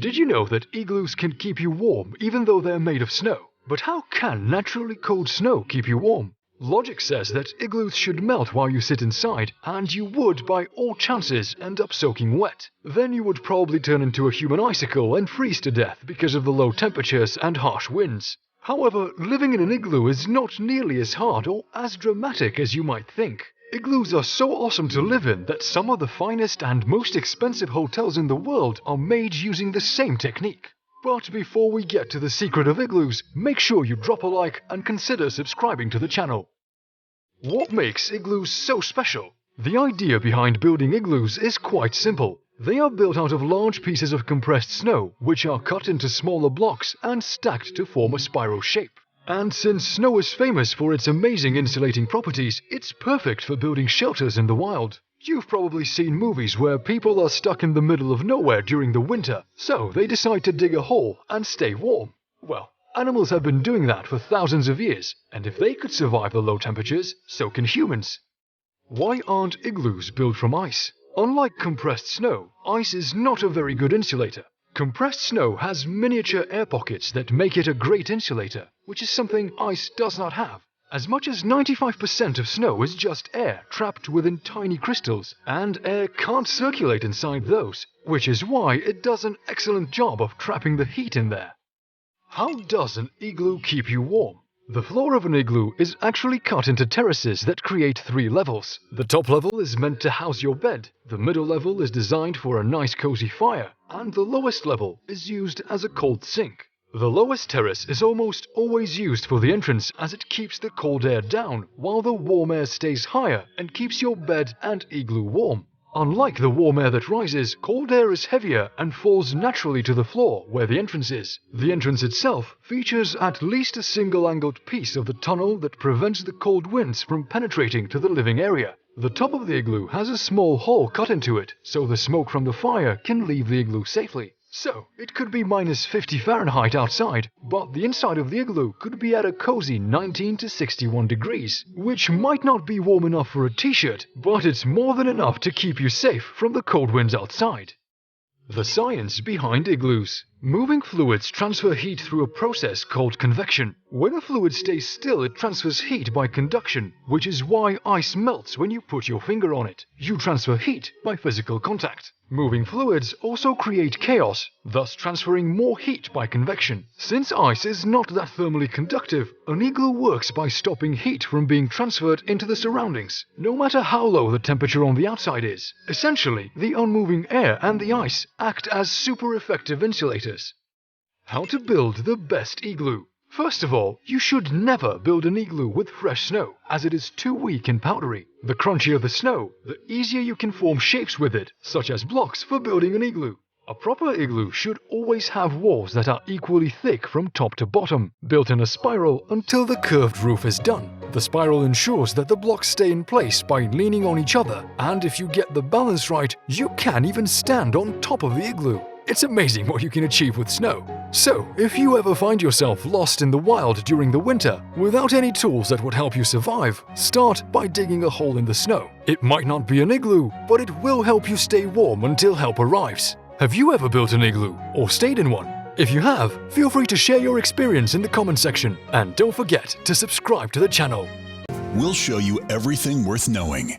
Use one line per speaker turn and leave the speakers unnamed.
Did you know that igloos can keep you warm even though they're made of snow? But how can naturally cold snow keep you warm? Logic says that igloos should melt while you sit inside, and you would, by all chances, end up soaking wet. Then you would probably turn into a human icicle and freeze to death because of the low temperatures and harsh winds. However, living in an igloo is not nearly as hard or as dramatic as you might think. Igloos are so awesome to live in that some of the finest and most expensive hotels in the world are made using the same technique. But before we get to the secret of igloos, make sure you drop a like and consider subscribing to the channel. What makes igloos so special? The idea behind building igloos is quite simple. They are built out of large pieces of compressed snow, which are cut into smaller blocks and stacked to form a spiral shape. And since snow is famous for its amazing insulating properties, it's perfect for building shelters in the wild. You've probably seen movies where people are stuck in the middle of nowhere during the winter, so they decide to dig a hole and stay warm. Well, animals have been doing that for thousands of years, and if they could survive the low temperatures, so can humans. Why aren't igloos built from ice? Unlike compressed snow, ice is not a very good insulator. Compressed snow has miniature air pockets that make it a great insulator, which is something ice does not have. As much as 95% of snow is just air trapped within tiny crystals, and air can't circulate inside those, which is why it does an excellent job of trapping the heat in there. How does an igloo keep you warm? The floor of an igloo is actually cut into terraces that create 3 levels. The top level is meant to house your bed, the middle level is designed for a nice cozy fire, and the lowest level is used as a cold sink. The lowest terrace is almost always used for the entrance as it keeps the cold air down, while the warm air stays higher and keeps your bed and igloo warm. Unlike the warm air that rises, cold air is heavier and falls naturally to the floor where the entrance is. The entrance itself features at least a single-angled piece of the tunnel that prevents the cold winds from penetrating to the living area. The top of the igloo has a small hole cut into it, so the smoke from the fire can leave the igloo safely. So, it could be minus 50 Fahrenheit outside, but the inside of the igloo could be at a cozy 19 to 61 degrees, which might not be warm enough for a t-shirt, but it's more than enough to keep you safe from the cold winds outside. The science behind igloos. Moving fluids transfer heat through a process called convection. When a fluid stays still, it transfers heat by conduction, which is why ice melts when you put your finger on it. You transfer heat by physical contact. Moving fluids also create chaos, thus transferring more heat by convection. Since ice is not that thermally conductive, an igloo works by stopping heat from being transferred into the surroundings, no matter how low the temperature on the outside is. Essentially, the unmoving air and the ice act as super effective insulators. How to build the best igloo? First of all, you should never build an igloo with fresh snow, as it is too weak and powdery. The crunchier the snow, the easier you can form shapes with it, such as blocks for building an igloo. A proper igloo should always have walls that are equally thick from top to bottom, built in a spiral until the curved roof is done. The spiral ensures that the blocks stay in place by leaning on each other, and if you get the balance right, you can even stand on top of the igloo. It's amazing what you can achieve with snow. So, if you ever find yourself lost in the wild during the winter, without any tools that would help you survive, start by digging a hole in the snow. It might not be an igloo, but it will help you stay warm until help arrives. Have you ever built an igloo, or stayed in one? If you have, feel free to share your experience in the comment section, and don't forget to subscribe to the channel.
We'll show you everything worth knowing.